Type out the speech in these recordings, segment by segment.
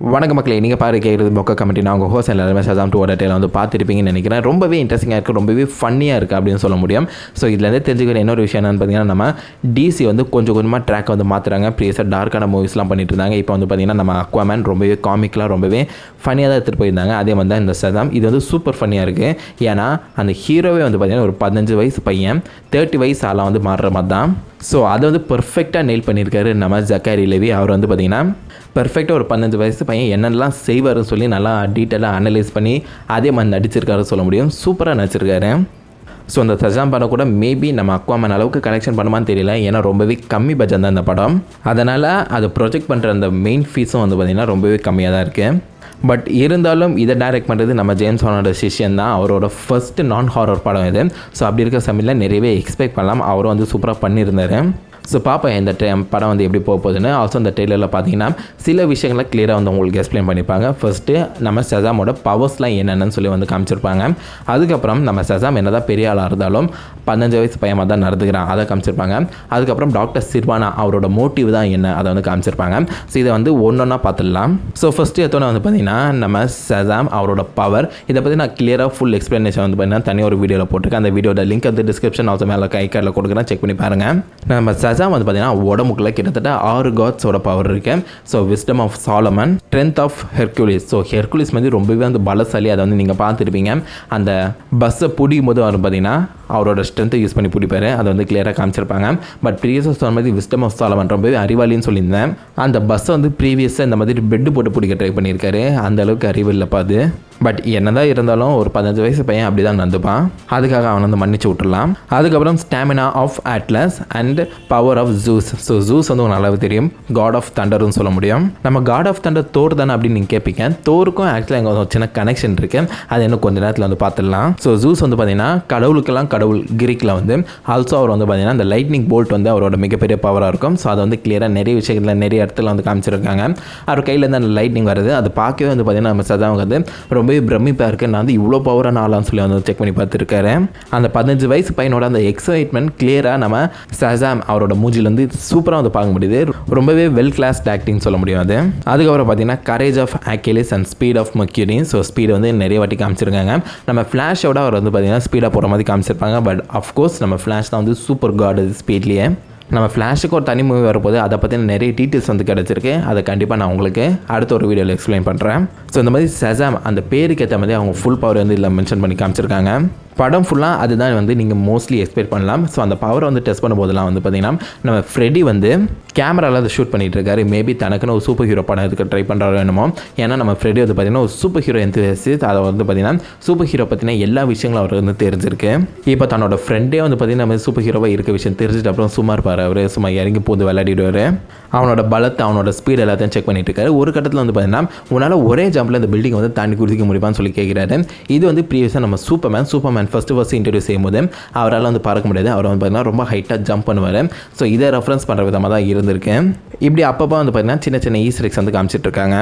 வணக்க மக்களே, நீங்கள் பாரு கேட்குறது மொக்க கமெண்ட்டி. நான் உங்கள் ஹோஸ்ட் எல்லாருமே ஷசாம் 2 டேல வந்து பார்த்துருப்பீங்கன்னு நினைக்கிறேன். ரொம்பவே இன்ட்ரெஸ்டிங்காக இருக்குது, ரொம்பவே ஃபன்னியாக இருக்குது அப்படின்னு சொல்ல முடியும். ஸோ இதுலேருந்து தெரிஞ்சுக்கிற இன்னொரு விஷயம் என்னென்னு பார்த்தீங்கன்னா, நம்ம டிசி வந்து கொஞ்சம் கொஞ்சமாக ட்ராக் வந்து மாற்றுறாங்க. ப்ரீவியஸாக டார்க்கான மூவிஸ்லாம் பண்ணிட்டு இருந்தாங்க. இப்போ வந்து பார்த்தீங்கன்னா நம்ம அக்வாமேன் ரொம்பவே காமிக்கலாக ரொம்பவே ஃபன்னியாக தான் எடுத்துகிட்டு போயிருந்தாங்க. அதே மாதிரி தான் இந்த ஷசாம் இது வந்து சூப்பர் ஃபன்னியாக இருக்குது. ஏன்னா அந்த ஹீரோவே வந்து பார்த்தீங்கன்னா ஒரு 15 வயசு பையன் 30 வயசு ஆளாக வந்து மாறுற மாதிரி தான். ஸோ அதை வந்து பெர்ஃபெக்டாக நெயில் பண்ணியிருக்காரு நம்ம ஜக்காரி லெவி. அவர் வந்து பார்த்திங்கன்னா பெர்ஃபெக்டாக ஒரு 15 வயசு பையன் என்னென்னலாம் செய்வார்னு சொல்லி நல்லா டீட்டெயிலாக அனலைஸ் பண்ணி அதே மாதிரி நடிச்சிருக்காரு சொல்ல முடியும். சூப்பராக நடிச்சிருக்காரு. ஸோ அந்த ஷசாம் படம் கூட மேபி நம்ம அக்வாமேன் அளவுக்கு கலெக்ஷன் பண்ணுமான்னு தெரியல. ஏன்னா ரொம்பவே கம்மி பட்ஜெட் தான் இந்த படம். அதனால் அதை ப்ரொஜெக்ட் பண்ணுற அந்த மெயின் ஃபீஸும் வந்து பார்த்திங்கன்னா ரொம்பவே கம்மியாக தான் இருக்குது. பட் இருந்தாலும் இதை டைரக்ட் பண்ணுறது நம்ம ஜேம்ஸ் வானோட சிஷ்யன் தான். அவரோட ஃபர்ஸ்ட் நான் ஹாரர் படம் இது. ஸோ அப்படி இருக்க சமயத்தில் நிறையவே எக்ஸ்பெக்ட் பண்ணலாம். அவரும் வந்து சூப்பராக பண்ணியிருந்தார். ஸோ பார்ப்பேன் இந்த படம் வந்து எப்படி போக போகுதுன்னு. ஆல்சோ இந்த ட்ரெய்லரில் பார்த்தீங்கன்னா சில விஷயங்களை கிளியராக வந்து உங்களுக்கு எக்ஸ்பிளைன் பண்ணியிருப்பாங்க. ஃபர்ஸ்ட்டு நம்ம ஷசாமோட பவர்ஸ்லாம் என்னென்னு சொல்லி வந்து காமிச்சிருப்பாங்க. அதுக்கப்புறம் நம்ம ஷசாம் என்ன தான் பெரிய ஆளாக இருந்தாலும் 15 வயசு பையமாக தான் நடந்துக்கிறான், அதை காமிச்சிருப்பாங்க. அதுக்கப்புறம் டாக்டர் சிர்வானா அவரோட மோட்டிவ் தான் என்ன அதை வந்து காமிச்சிருப்பாங்க. ஸோ இதை வந்து ஒன்றொன்னா பார்த்துடலாம். ஸோ ஃபஸ்ட்டு எடுத்தோன்னே வந்து பார்த்தீங்கன்னா நம்ம ஷசாம் அவரோட பவர் இதை பற்றி நான் கிளியராக ஃபுல் எக்ஸ்ப்ளனேஷன் வந்து பார்த்தீங்கன்னா தனியாக ஒரு வீடியோவில் போட்டிருக்கேன். அந்த வீடியோட லிங்க் வந்து டிஸ்கிரிப்ஷன் ஆல்சோ மேலே கை கார்டில் கொடுக்குறேன், செக் பண்ணி பாருங்கள். நம்ம ஷசாம் வந்து பார்த்தீங்கன்னா உடம்புக்குள்ள கிட்டத்தட்ட 6 காட்ஸோட பவர் இருக்கு. So wisdom of Solomon, strength of Hercules. So Hercules வந்து ரொம்பவே வந்து பலசாலி. அதை வந்து நீங்கள் பார்த்துருப்பீங்க. அந்த பஸ்ஸை பிடிக்கும் போது அவர் பார்த்தீங்கன்னா அவரோட ஸ்ட்ரென்த்தை யூஸ் பண்ணி பிடிப்பார். அதை வந்து கிளியராக காமிச்சிருப்பாங்க. பட் ப்ரீவியஸாக சொன்ன மாதிரி விஸ்டம் ஆஃப் சாலமன் ரொம்பவே அறிவாளின்னு சொல்லியிருந்தேன். அந்த பஸ்ஸை வந்து ப்ரீவியஸாக இந்த மாதிரி பெட்டு போட்டு பிடிக்க ட்ரை பண்ணியிருக்காரு. அந்த அளவுக்கு அறிவு இல்லைப்பா அது. பட் என்னதான் இருந்தாலும் ஒரு 15 வயசு பையன் அப்படி தான் நடந்துப்பான். அதுக்காக அவனை வந்து மன்னிச்சு விட்டுடலாம். அதுக்கப்புறம் stamina of Atlas and power of Zeus. So Zeus வந்து உங்களுக்கு நல்லாவே தெரியும், காட் ஆஃப் தண்டர்னு சொல்ல முடியும். நம்ம காட் ஆஃப் தண்டர் தோர் தானே அப்படின்னு நீங்கள் கேட்பீங்க. தோருக்கும் ஆக்சுவலாக எங்கே ஒரு சின்ன கனெக்ஷன் இருக்குது. அது இன்னும் கொஞ்சம் நேரத்தில் வந்து பார்த்துடலாம். ஸோ ஜூஸ் வந்து பார்த்தீங்கன்னா கடவுளுக்கெல்லாம் கடவுள் கிரீக்கில் வந்து. ஆல்சோ அவர் வந்து பார்த்தீங்கன்னா இந்த லைட்னிங் போல்ட் வந்து அவரோட மிகப்பெரிய பவராக இருக்கும். ஸோ அதை வந்து கிளியராக நிறைய விஷயத்தில் நிறைய இடத்துல வந்து காமிச்சிருக்காங்க. அவர் கையிலேருந்து அந்த லைட்னிங் வருது. அது பார்க்கவே வந்து பார்த்தீங்கன்னா நம்ம ஷசாம் வந்து ரொம்பவே பிரமிப்பாக இருக்குது. நான் வந்து இவ்வளோ பவரான ஆளான்னு சொல்லி வந்து செக் பண்ணி பார்த்துருக்காரு. அந்த 15 வயசு பையனோட அந்த எக்ஸைட்மெண்ட் கிளியராக நம்ம ஷசாம் அவரோட மூஞ்சிலேருந்து சூப்பராக வந்து பார்க்க முடியுது. ரொம்பவே வெல் கிளாஸ் ஆக்டிங் சொல்ல முடியும் அது. அதுக்கப்புறம் பார்த்தீங்கன்னா courage of Achilles and speed of Mercury. So speed வந்து நிறைய வாட்டி காமிச்சிருக்காங்க. நம்ம ஃப்ளாஷோட அவர் வந்து பார்த்தீங்கன்னா ஸ்பீடாக போகிற மாதிரி காமிச்சிருப்பாங்க. பட் அஃப்கோர்ஸ் நம்ம ஃப்ளாஷ் தான் வந்து சூப்பர் காட் அது ஸ்பீட்லேயே. நம்ம ஃப்ளாஷுக்கு ஒரு தனி மூவி வரப்போது அதை பற்றின நிறைய டீட்டெயில்ஸ் வந்து கிடச்சிருக்கு. அதை கண்டிப்பாக நான் உங்களுக்கு அடுத்த ஒரு வீடியோவில் எக்ஸ்பிளைன் பண்ணுறேன். ஸோ இந்த மாதிரி ஷசாம் அந்த பேருக்கு ஏற்ற மாதிரி அவங்க ஃபுல் பவர் வந்து இதில் மென்ஷன் பண்ணி காமிச்சிருக்காங்க. படம் ஃபுல்லாக அதுதான் வந்து நீங்கள் மோஸ்ட்லி எக்ஸ்பெக்ட் பண்ணலாம். ஸோ அந்த பவரை வந்து டெஸ்ட் பண்ணும்போதெல்லாம் வந்து பார்த்திங்கன்னா நம்ம ஃப்ரெடி வந்து கேமராவில் அதை ஷூட் பண்ணிகிட்டு இருக்காரு. மேபி தனக்குன்னு ஒரு சூப்பர் ஹீரோ படம் இதுக்கு ட்ரை பண்ணுறாரு என்னமோ. ஏன்னா நம்ம ஃப்ரெடி வந்து பார்த்திங்கன்னா ஒரு சூப்பர் ஹீரோ என்தூசியஸ்ட். அதை வந்து பார்த்திங்கன்னா சூப்பர் ஹீரோ பற்றின எல்லா விஷயங்களும் அவர் வந்து தெரிஞ்சிருக்கு. இப்போ தன்னோட ஃப்ரெண்டே வந்து பார்த்திங்கன்னா நம்ம சூப்பர் ஹீரோவாக இருக்க விஷயம் தெரிஞ்சுட்டு அப்புறம் சும்மா இருப்பார். அவர் சும்மா இறங்கி போது விளையாடிடுவார். அவனோட பலத்தை அவனோட ஸ்பீட் எல்லாத்தையும் செக் பண்ணிட்டு இருக்காரு. ஒரு கட்டத்தில் வந்து பார்த்திங்கன்னா உன்னால் ஒரே ஜம்பில் இந்த பில்டிங் வந்து தாண்டி குதிக்க முடியுமான்னு சொல்லி கேட்குறாரு. இது வந்து ப்ரீவியஸாக நம்ம சூப்பர்மேன் ஃபஸ்ட்டு இன்ட்ரடியூஸ் செய்யும்போது அவரால் வந்து பறக்க முடியாது. அவர் வந்து பார்த்தீங்கன்னா ரொம்ப ஹைட்டாக ஜம்ப் பண்ணுவார். ஸோ இதை ரெஃபரன்ஸ் பண்ணுற விதமாக தான் இருந்திருக்கு. இப்படி அப்பப்போ வந்து பார்த்தீங்கன்னா சின்ன சின்ன ஈஸ்டர் எக்ஸ் வந்து காமிச்சிட்டு இருக்காங்க.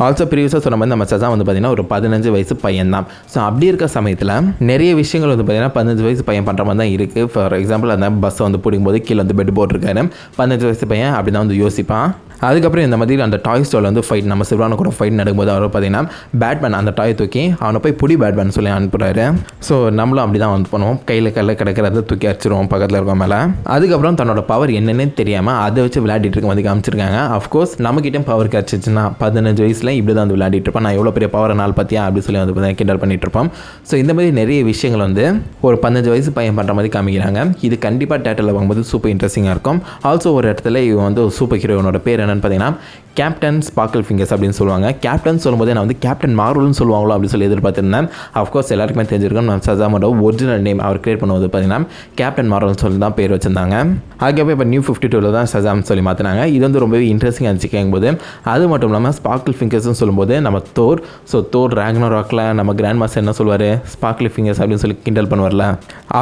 ஆல்சோ ப்ரீவியஸாக சொன்ன மாதிரி நம்ம ஷசாம் வந்து பார்த்தீங்கன்னா ஒரு 15 வயசு பையன் தான். ஸோ அப்படி இருக்க சமயத்தில் நிறைய விஷயங்கள் வந்து பார்த்தீங்கன்னா 15 வயசு பையன் பண்ணுற மாதிரி தான் இருக்குது. ஃபார் எக்ஸாம்பிள் அந்த பஸ்ஸை வந்து பிடிக்கும்போது கீழே வந்து பெட் போட்டிருக்காரு. 15 வயசு பையன் அப்படி தான் வந்து யோசிப்பான். அதுக்கப்புறம் இந்த மாதிரி அந்த டாய் ஸ்டோரில் வந்து ஃபைட் நம்ம சிவான கூட ஃபைட் நடக்கும்போது அவர் பார்த்தீங்கன்னா பேட்மேன் அந்த டாயை தூக்கி அவனை போய் புடி பேட்மேன் சொல்லி அனுப்புகிறாரு. ஸோ நம்மளும் அப்படி தான் வந்து பண்ணுவோம். கையில் கிடக்கிறத தூக்கி அடிச்சிருவோம் பக்கத்தில் இருக்க மேலே. அதுக்கப்புறம் தன்னோட பவர் என்னென்னு தெரியாமல் அதை வச்சு விளையாடிட்டு இருக்க மாதிரி காமிச்சிருக்காங்க. அஃப்கோர்ஸ் நம்மகிட்ட பவர் கிடச்சிச்சுன்னா 15 வயசில் இப்படி தான் வந்து விளையாடிட்டு இருப்பேன். நான் எவ்வளோ பெரிய பவர் நாள் பார்த்தியா அப்படி சொல்லி வந்து கிண்டல் பண்ணிட்டு இருப்போம். ஸோ இந்த மாதிரி நிறைய விஷயங்கள் வந்து ஒரு 15 வயசு பையன் பண்ணுற மாதிரி காமிக்கிறாங்க. இது கண்டிப்பாக தேட்டரில் வாங்கும்போது சூப்பர் இன்ட்ரெஸ்டிங்காக இருக்கும். ஆல்சோ ஒரு இடத்துல இவன் வந்து ஒரு சூப்பர் ஹீரோனோட பேர் என்னென்னு பார்த்தீங்கன்னா கேப்டன் ஸ்பார்க்கிள் ஃபிங்கர்ஸ் அப்படின்னு சொல்லுவாங்க. கேப்டன் சொல்லும்போது நான் வந்து கேப்டன் மார்வல்னு சொல்லுவாங்களோ அப்படின்னு சொல்லி எதிர்பார்த்திருந்தேன். அஃப்கோர்ஸ் எல்லாருக்குமே தெரிஞ்சிருக்கும் நம்ம ஷசாமோட ஒரிஜினல் நேம் அவர் கிரியேட் பண்ணுவது பார்த்தீங்கன்னா கேப்டன் மார்வல்னு சொல்லி தான் பேர் வச்சிருந்தாங்க. அதுக்கப்புறம் இப்போ நியூ 52 தான் ஷசாம் சொல்லி மாற்றினாங்க. இது வந்து ரொம்பவே இன்ட்ரெஸ்டிங்காக இருந்துச்சு கேட்கும்போது. அது மட்டும் இல்லாமல் ஸ்பார்க்கிள் ஃபிங்கர்ஸ்னு சொல்லும்போது நம்ம தோர். ஸோ தோர் ராக்னராக்ல நம்ம கிராண்ட் மாஸ்டர் என்ன சொல்லுவார், ஸ்பார்க்கிள் ஃபிங்கர்ஸ் அப்படின்னு சொல்லி கிண்டல் பண்ணுவார்ல.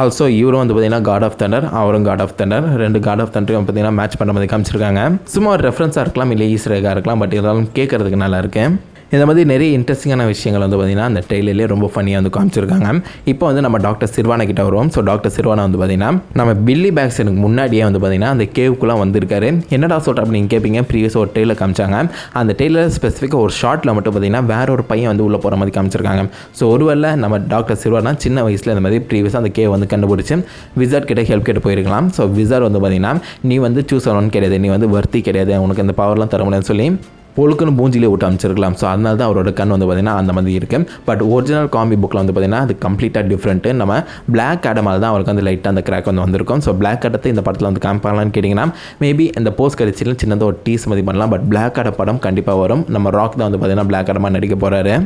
ஆல்சோ இவரும் வந்து பார்த்தீங்கன்னா காட் ஆஃப் தண்டர், அவரும் காட் ஆஃப் தண்டர். ரெண்டு காட் ஆஃப் தண்டரையும் பார்த்தீங்கன்னா மேட்ச் பண்ணுற மாதிரி காமிச்சிருக்காங்க. சும்மா ஒரு ரெஃபரன்ஸாக இருக்கலாம், இல்லை ஈஸ்டர் எக்காக இருக்கலாம். பட் இருந்தாலும் கேட்கறதுக்கு நல்லா இருக்கு. இந்த மாதிரி நிறைய இன்ட்ரெஸ்டிங்கான விஷயங்கள் வந்து பார்த்திங்கன்னா அந்த ட்ரெயிலர்லேயே ரொம்ப ஃபன்னியாக வந்து காமிச்சிருக்காங்க. இப்போ வந்து நம்ம டாக்டர் சிர்வானா கிட்ட வருவோம். ஸோ டாக்டர் சிர்வானா வந்து பார்த்திங்கன்னா நம்ம பில்லி பேக்ஸ்டருக்கு முன்னாடியே வந்து பார்த்திங்கன்னா அந்த கேவுக்குள்ளே வந்திருக்காரு. என்னடா சொல்கிற அப்படின்னு கேட்பீங்க. ப்ரீவியஸ் ஒரு ட்ரெயிலர் காமிச்சாங்க. அந்த ட்ரெயிலர் ஸ்பெசிஃபிக்காக ஒரு ஷார்ட்டில் மட்டும் பார்த்திங்கன்னா வேற ஒரு பையன் வந்து உள்ளே போகிற மாதிரி காமிச்சிருக்காங்க. ஸோ ஒருவேளை நம்ம டாக்டர் சிர்வானா சின்ன வயசில் இந்த மாதிரி ப்ரீவியஸாக அந்த கேவ் வந்து கண்டுபிடிச்சி விசார்ட் கிட்ட ஹெல்ப் கேட்டு போயிருக்கலாம். ஸோ விசார்ட் வந்து பார்த்திங்கன்னா நீ வந்து சூஸ் ஆனோன்னு கிடையாது, நீ வந்து வர்த்தி கிடையாது, உனக்கு இந்த பவர்லாம் தர முடியாதுன்னு சொல்லி பொழுக்குன்னு பூஞ்சிலே விட்டு அமைச்சிருக்கலாம். ஸோ அதனால தான் அவரோட கண் வந்து பார்த்திங்கன்னா அந்த மாதிரி இருக்குது. பட் ஒரிஜினல் காமி புக்கில் வந்து பார்த்திங்கன்னா அது கம்ப்ளீட்டாக டிஃப்ரெண்ட்டு. நம்ம பிளாக் ஆடமால் தான் அவருக்கு வந்து லைட்டாக அந்த கிராக் வந்து வந்திருக்கும். ஸோ பிளாக் ஆடத்தை இந்த படத்தில் வந்து காமிப்பாங்களான்னு கேட்டிங்கன்னா மேபி இந்த போஸ்ட் கடிச்சிலும் சின்னதாக ஒரு டீஸ் மாதிரி பண்ணலாம். பட் பிளாக் ஆட படம் கண்டிப்பாக வரும். நம்ம ராக் தான் வந்து பார்த்திங்கன்னா பிளாக் ஆடமாக நடிக்க போகிறாரு.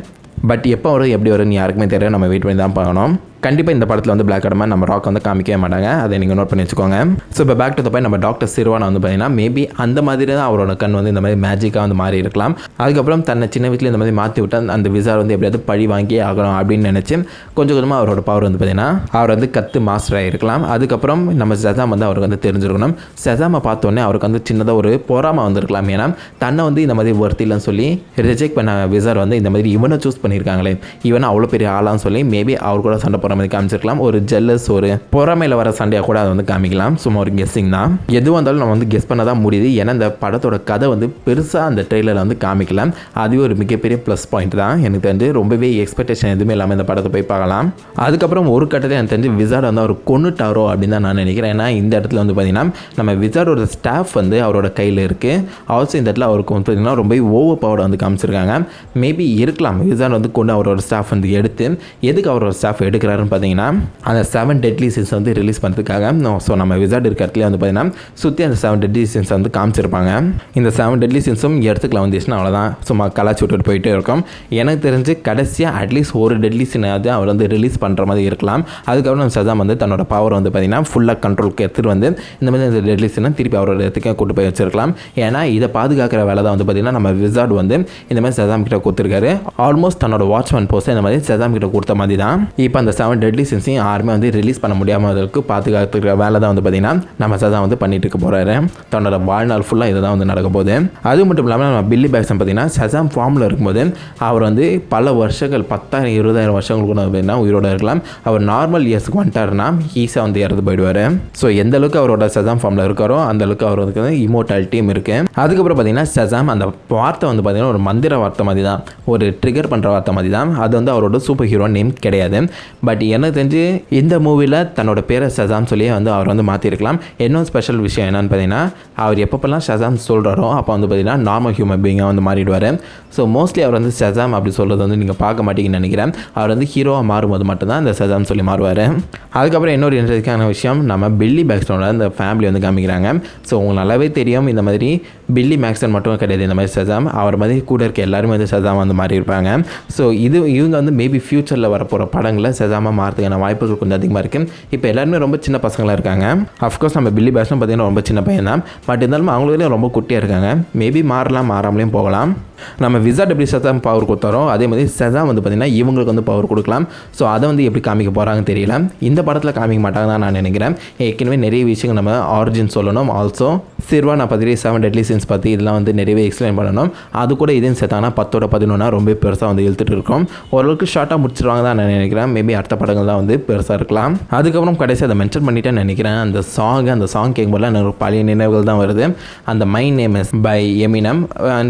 பட் எப்போ வரும் எப்படி வரும்னு யாருக்குமே தெரியாது. நம்ம வெயிட் பண்ணி தான் பார்க்கணும். கண்டிப்பாக இந்த படத்தில் வந்து பிளாக் ஆடமாக நம்ம ராக் வந்து காமிக்கவே மாட்டாங்க. அதை நீங்கள் நோட் பண்ணி வச்சுக்கோங்க. ஸோ இப்போ பேக் டு த பாயிண்ட், நம்ம டாக்டர் சிர்வானா வந்து பார்த்தீங்கன்னா மேபி அந்த மாதிரி தான் அவரோட கண் வந்து இந்த மாதிரி மேஜிக்காக வந்து மாறி இருக்கலாம். அதுக்கப்புறம் தன்னை சின்ன வீட்டில் இந்த மாதிரி மாற்றி விட்டு அந்த விசார் வந்து எப்படியாவது பழி வாங்கி ஆகணும் அப்படின்னு நினச்சி கொஞ்சம் கொஞ்சமாக அவரோட பவர் வந்து பார்த்தீங்கன்னா அவர் வந்து கற்று மாஸ்டர் ஆகிருக்கலாம். அதுக்கப்புறம் நம்ம ஷசாம் வந்து அவருக்கு வந்து தெரிஞ்சிருக்கணும். ஷசாமை பார்த்தோன்னே அவருக்கு வந்து சின்னதாக ஒரு பொறாமை வந்திருக்கலாம். ஏன்னா தன்னை வந்து இந்த மாதிரி ஒர்த்திலன்னு சொல்லி ரிஜெக்ட் பண்ண விசார் வந்து இந்த மாதிரி இவனை சூஸ் பண்ணியிருக்காங்களே, இவனை அவ்வளோ பெரிய ஆளான்னு சொல்லி மேபி அவர் கூட சண்டை மாதிரி காமிச்சிருக்கலாம். ஒரு ஜெல்லஸ் ஒரு பொறாமையில் வர சண்டையாக கூட அதை வந்து காமிக்கலாம். சும்மா ஒரு கெஸ்ஸிங் தான். எதுவாக இருந்தாலும் நம்ம வந்து கெஸ் பண்ண தான் முடியுது. ஏன்னா இந்த படத்தோட கதை வந்து பெருசாக அந்த ட்ரெய்லரில் வந்து காமிக்கலாம். அதுவே ஒரு மிகப்பெரிய ப்ளஸ் பாயிண்ட் தான். எனக்கு தெரிஞ்சு ரொம்பவே எக்ஸ்பெக்டேஷன் எதுவுமே இல்லாமல் இந்த படத்தை போய் பார்க்கலாம். அதுக்கப்புறம் ஒரு கட்டத்தில் எனக்கு தெரிஞ்சு விசார்ட் வந்து அவர் கொன்னுட்டாரோ அப்படின்னு தான் நான் நினைக்கிறேன். ஏன்னா இந்த இடத்துல வந்து பார்த்தீங்கன்னா நம்ம விசார்டோட ஸ்டாஃப் வந்து அவரோட கையில் இருக்குது. ஆல்சோ இந்த இடத்துல அவருக்கு வந்து பார்த்தீங்கன்னா ரொம்ப ஓவர் பவர் வந்து காமிச்சிருக்காங்க. மேபி இருக்கலாம் விசார்ட் வந்து கொண்டு அவரோட ஸ்டாஃப் வந்து எடுத்து எதுக்கு அவரோட ஸ்டாஃப் எடுக்கிறாருன்னு பார்த்தீங்கன்னா அந்த 7 டெட்லி சின்ஸ் வந்து ரிலீஸ் பண்ணுறதுக்காக. ஸோ நம்ம விசார்ட் இருக்க இடத்துல வந்து பார்த்தீங்கன்னா சுற்றி அந்த 7 டெட்லி சின்ஸ் வந்து காமிச்சிருப்பாங்க. இந்த 7 டெட்லி சின்ஸும் இடத்துக்குலாம் வந்துச்சுன்னா அவ்வளோதான், சும்மா கலாச்சி விட்டுட்டு போயிட்டே இருக்கும். எனக்கு தெரிஞ்சு கடைசியாக அட்லீஸ்ட் ஒரு டெட்லி சின்னாவது அவர் வந்து ரிலீஸ் பண்ணுற மாதிரி இருக்கலாம். அதுக்கப்புறம் நம்ம ஷசாம் வந்து தன்னோட பவர் வந்து பார்த்தீங்கன்னா ஃபுல்லாக கண்ட்ரோலுக்கு எடுத்துகிட்டு வந்து இந்த மாதிரி அந்த டெட்லி சின்னை திருப்பி அவரோட இடத்துக்கு கூட்டு போய் வச்சிருக்கலாம். ஏன்னா இதை பாதுகாக்கிற வேலை தான் வந்து பார்த்தீங்கன்னா நம்ம விசார்ட் வந்து இந்த மாதிரி ஷசாம் கிட்ட கொடுத்துருக்காரு. ஆல்மோஸ்ட் தன்னோட வாட்ச்மேன் போஸ்ட்டை இந்த மாதிரி ஷசாம் கிட்ட கொடுத்த மாதிரி தான் இப்போ அந்த 7 டெட்லி சின்ஸையும் யாருமே வந்து ரிலீஸ் பண்ண முடியாமலுக்கு பாதுகாத்துக்கிற வேலை தான் வந்து பார்த்தீங்கன்னா நம்ம ஷசாம் வந்து பண்ணிட்டு இருக்க போகிறாரு. தன்னோட வாழ்நாள் ஃபுல்லாக இதை தான் வந்து நடக்க போகுது. அது மட்டும் இல்லாமல் நம்ம பில்லி பேக்ஸன் பார்த்தீங்கன்னா ஷசாம் ஃபார்மில் இருக்கும்போது அவர் வந்து பல வருஷங்கள் 10,000 20,000 வருஷங்கள் கூட பார்த்தீங்கன்னா உயிரோட இருக்கலாம். அவர் நார்மல் இயர்ஸுக்கு வந்துட்டாருன்னா ஈஸியாக வந்து இறந்து போயிடுவார். ஸோ எந்த அளவுக்கு அவரோட ஷசாம் ஃபார்மில் இருக்காரோ அந்த அளவுக்கு அவருக்கு வந்து இமோர்டாலிட்டியும் இருக்குது. அதுக்கப்புறம் பார்த்தீங்கன்னா ஷசாம் அந்த வார்த்தை வந்து பார்த்தீங்கன்னா ஒரு மந்திர வார்த்தை மாதிரி தான், ஒரு ட்ரிகர் பண்ணுற வார்த்தை மாதிரி தான். அது வந்து அவரோட சூப்பர் ஹீரோ நேம் கிடையாது. பட் எனக்கு தெரிஞ்சு இந்த மூவியில் தன்னோட பேரை ஷசாம் சொல்லியே வந்து அவர் வந்து மாற்றிருக்கலாம். இன்னும் ஸ்பெஷல் விஷயம் என்னென்னு பார்த்தீங்கன்னா அவர் எப்பப்பெல்லாம் ஷசாம் சொல்கிறாரோ அப்போ வந்து பார்த்தீங்கன்னா நார்மல் ஹியூமன் பீயிங்காக வந்து மாறிடுவார். ஸோ மோஸ்ட்லி அவர் வந்து ஷசாம் அப்படி சொல்கிறது வந்து நீங்கள் பார்க்க மாட்டீங்கன்னு நினைக்கிறேன். அவர் வந்து ஹீரோவாக மாறும்போது மட்டும்தான் இந்த ஷசாம் சொல்லி மாறுவார். அதுக்கப்புறம் இன்னொரு இன்ட்ரெஸ்டிங்கான விஷயம், நம்ம பில்லி பேக்ஸ்டனோட இந்த ஃபேமிலி வந்து காமிக்கிறாங்க. ஸோ உங்களுக்கு நல்லாவே தெரியும் இந்த மாதிரி பில்லி மேக்ஸ்டன் மட்டும் கிடையாது, இந்த மாதிரி ஷசாம் அவர் மாதிரி கூட இருக்க எல்லாருமே வந்து ஷசாம் வந்து மாறி இருப்பாங்க. ஸோ இவங்க வந்து மேபி ஃபியூச்சரில் வரப்போகிற படங்களில் ஷசாமாக மாறதுக்கான வாய்ப்புகள் கொஞ்சம் அதிகமாக இருக்குது. இப்போ எல்லாருமே ரொம்ப சின்ன பசங்களாக இருக்காங்க. அஃப்கோர்ஸ் நம்ம பில்லி பேக்ஸ்டன் பார்த்தீங்கன்னா ரொம்ப சின்ன பையன் தான். பட் இருந்தாலும் அவங்களே ரொம்ப குட்டியாக இருக்காங்க. மேபி மாறலாம், மாறாமலேயும் போகலாம். நம்ம விசார்ட் எப்படி ஷசாம் பவர் கொடுத்தாரோ அதே மாதிரி ஷசாம் வந்து பார்த்திங்கன்னா இவங்களுக்கு வந்து பவர் கொடுக்கலாம். ஸோ அதை வந்து எப்படி காமிக்க போகிறாங்கன்னு தெரியல. இந்த படத்தில் காமிக்க மாட்டாங்க தான் நான் நினைக்கிறேன். ஏற்கனவே நிறைய விஷயங்கள் நம்ம ஆரிஜின் சொல்லணும். ஆல்சோ சிர்வானா பற்றி 7 டெட்லி சின்ஸ் பற்றி இதெல்லாம் வந்து நிறையவே எக்ஸ்பிளைன் பண்ணணும். அது கூட இதையும் சேர்த்தாங்கன்னா 10ஓட 11 ரொம்ப பெருசாக வந்து இழுத்துட்டு இருக்கும். ஓரளவுக்கு ஷார்ட்டாக முடிச்சிருவாங்க தான் நான் நினைக்கிறேன். மேபி அடுத்த படங்கள் தான் வந்து பெருசாக இருக்கலாம். அதுக்கப்புறம் கடைசி அதை மென்ஷன் பண்ணிட்டேன்னு நினைக்கிறேன். அந்த சாங் கேட்கும்போது எனக்கு பழைய நினைவுகள் தான் வருது. அந்த my name is by Eminem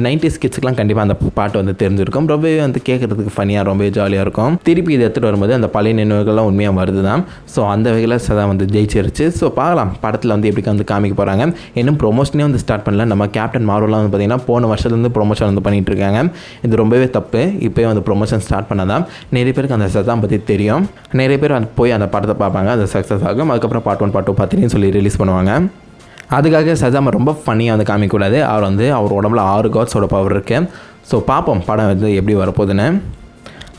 90s கிட்ஸுக்குலாம் கண்டிப்பாக அந்த பாட்டு வந்து தெரிஞ்சிருக்கும். ரொம்பவே வந்து கேட்குறதுக்கு ஃபனியாக ரொம்ப ஜாலியாக இருக்கும். திருப்பி இதை எடுத்துகிட்டு வரும்போது அந்த பழைய நினைவுகள்லாம் உண்மையாக வருது தான். ஸோ அந்த வகையில் சதா வந்து ஜெயிச்சிருச்சு. ஸோ பார்க்கலாம் படத்தில் வந்து எப்படி வந்து காமிக்க போகிறாங்க. இன்னும் ப்ரொமோஷனே வந்து ஸ்டார்ட் பண்ணல. நம்ம கேப்டன் மார்வெல்லாம் வந்து பார்த்திங்கன்னா போன வருஷத்துலேருந்து ப்ரொமோஷன் வந்து பண்ணிகிட்டு இருக்காங்க. இது ரொம்பவே தப்பு. இப்போ வந்து ப்ரொமோஷன் ஸ்டார்ட் பண்ணாதான் நிறைய பேருக்கு அந்த சதாம் பற்றி தெரியும். நிறைய பேர் போய் அந்த படத்தை பார்ப்பாங்க. அது சக்ஸஸ் ஆகும். அதுக்கப்புறம் பார்ட் 1 பார்ட் 2 பார்த்துன்னு சொல்லி ரிலீஸ் பண்ணுவாங்க. அதுக்காக ஷசாம் ரொம்ப ஃபன்னியாக வந்து காமிக்கக்கூடாது. அவர் வந்து அவர் உடம்புல 6 காட்ஸோட பவர் இருக்குது. ஸோ பார்ப்போம் படம் வந்து எப்படி வரப்போகுதுன்னு.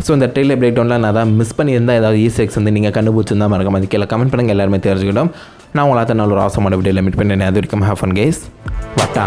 ஸோ இந்த ட்ரெயிலர் பிரேக் டவுனில் நான் தான் மிஸ் பண்ணியிருந்தால் ஏதாவது ஈஸெக்ஸ் வந்து நீங்கள் கண்டுபிடிச்சிருந்தா மறக்காம அது கீழே கமெண்ட் பண்ணுங்கள். எல்லாருமே தெரிஞ்சுக்கிட்டோம். நான் உங்களால் நல்ல ஒரு ஆசமான வீடியோவில் மீட் பண்ணேன். அது வரைக்கும் ஹேவ் ஃபன் கைஸ். வட்டா.